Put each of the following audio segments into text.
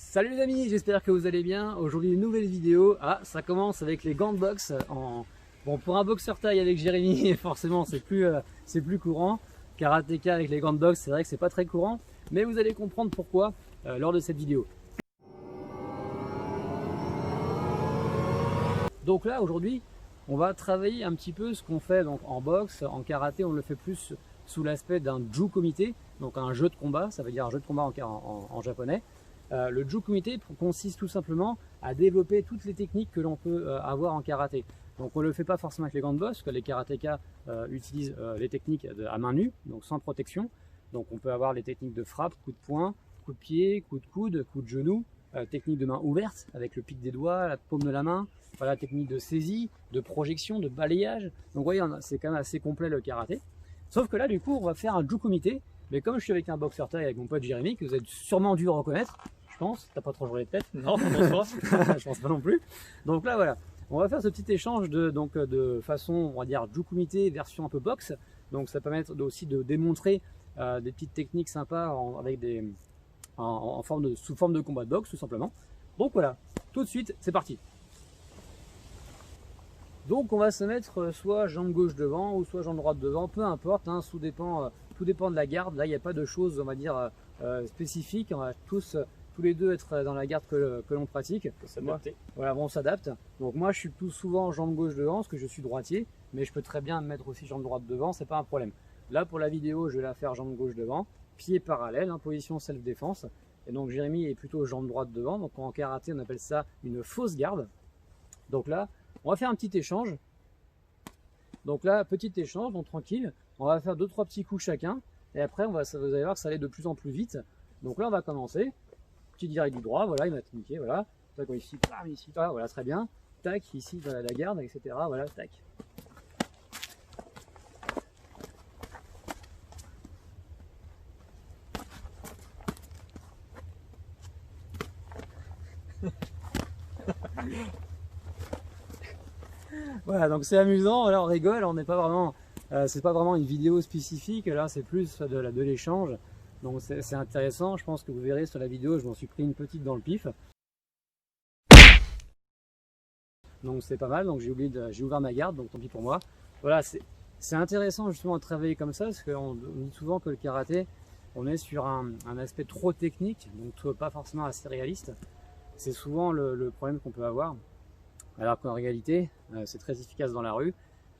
Salut les amis, j'espère que vous allez bien. Aujourd'hui une nouvelle vidéo. Ah, ça commence avec les gants de boxe. Bon, pour un boxeur taille avec Jérémy, forcément c'est plus courant. Karatéka avec les gants de boxe, c'est vrai que c'est pas très courant. Mais vous allez comprendre pourquoi lors de cette vidéo. Donc là aujourd'hui, on va travailler un petit peu ce qu'on fait donc en boxe, en karaté, on le fait plus sous l'aspect d'un Jukumite, donc un jeu de combat, ça veut dire un jeu de combat en japonais. Le Jukumite consiste tout simplement à développer toutes les techniques que l'on peut avoir en karaté. Donc on ne le fait pas forcément avec les gants de boxe, parce que les karatékas utilisent les techniques à main nue, donc sans protection. Donc on peut avoir les techniques de frappe, coup de poing, coup de pied, coup de coude, coup de genou, technique de main ouverte avec le pic des doigts, la paume de la main, voilà, technique de saisie, de projection, de balayage. Donc vous voyez, c'est quand même assez complet le karaté. Sauf que là du coup on va faire un Jukumite, mais comme je suis avec un boxeur taille avec mon pote Jérémy, que vous êtes sûrement dû reconnaître, je pense, t'as pas trop joué de tête? Non, je pense pas. Je pense pas non plus. Donc là voilà, on va faire ce petit échange de façon, on va dire Jukumite version un peu boxe. Donc ça permet aussi de démontrer des petites techniques sympas sous forme de combat de boxe tout simplement. Donc voilà, tout de suite c'est parti. Donc on va se mettre soit jambe gauche devant ou soit jambe droite devant, peu importe, hein, tout dépend de la garde. Là il n'y a pas de choses on va dire spécifiques, on va tous les deux être dans la garde que l'on pratique. Voilà, bon, on s'adapte. Donc moi je suis tout souvent jambe gauche devant parce que je suis droitier, mais je peux très bien me mettre aussi jambe droite devant, c'est pas un problème. Là pour la vidéo je vais la faire jambe gauche devant, pied parallèle, hein, position self-défense. Et donc Jérémy est plutôt jambe droite devant, donc en karaté on appelle ça une fausse garde. Donc là on va faire un petit échange. Donc là petit échange, donc tranquille, on va faire 2-3 petits coups chacun. Et après vous allez voir que ça allait de plus en plus vite. Donc là on va commencer. Petit direct du droit, voilà, il m'a niqué, voilà. Tac, ici, ici, voilà, très bien. Tac, ici, voilà, la garde, etc. Voilà, tac. Voilà, donc c'est amusant, là on rigole, on n'est pas vraiment, c'est pas vraiment une vidéo spécifique, là c'est plus de l'échange. Donc c'est intéressant, je pense que vous verrez sur la vidéo, je m'en suis pris une petite dans le pif. Donc c'est pas mal, donc j'ai ouvert ma garde, donc tant pis pour moi. Voilà, c'est intéressant justement de travailler comme ça, parce qu'on dit souvent que le karaté, on est sur un aspect trop technique, donc pas forcément assez réaliste. C'est souvent le problème qu'on peut avoir, alors qu'en réalité, c'est très efficace dans la rue.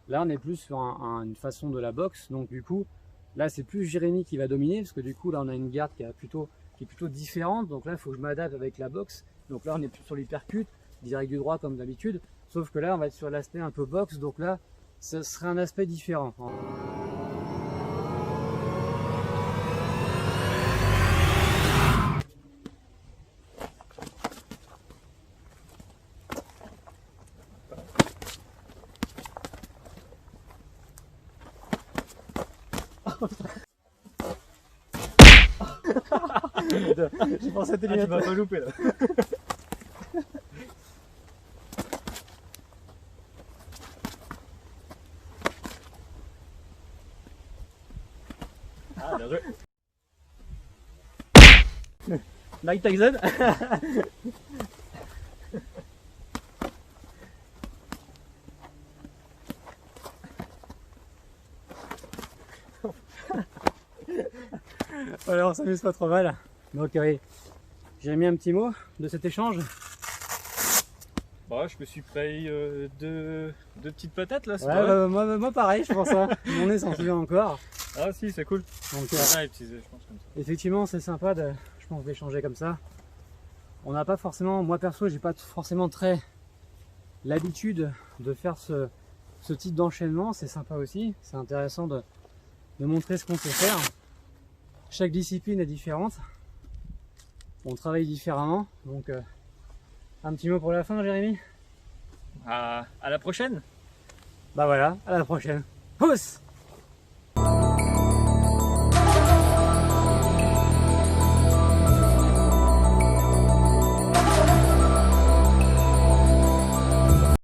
Là on est plus sur une façon de la boxe, donc du coup, là c'est plus Jérémy qui va dominer, parce que du coup là on a une garde qui est plutôt différente, donc là il faut que je m'adapte avec la boxe. Donc là on est plus sur l'hypercute, direct du droit comme d'habitude, sauf que là on va être sur l'aspect un peu boxe, donc là ce serait un aspect différent. J'ai pensé à tes lunettes. Tu m'as pas loupé là. Ah, bien joué. Mike Tyson. Voilà, on s'amuse pas trop mal. Donc oui, j'ai mis un petit mot de cet échange. Bah, je me suis pris deux petites patates là. Ouais, moi pareil, je pense ça. Mon nez s'en souvient encore. Ah si, c'est cool. Donc, je pense comme ça. Effectivement, c'est sympa je pense, d'échanger comme ça. On n'a pas forcément, moi perso, j'ai pas forcément très l'habitude de faire ce type d'enchaînement. C'est sympa aussi. C'est intéressant de montrer ce qu'on peut faire. Chaque discipline est différente. On travaille différemment. Donc, un petit mot pour la fin, Jérémy? À la prochaine. Bah voilà, à la prochaine. Pousse!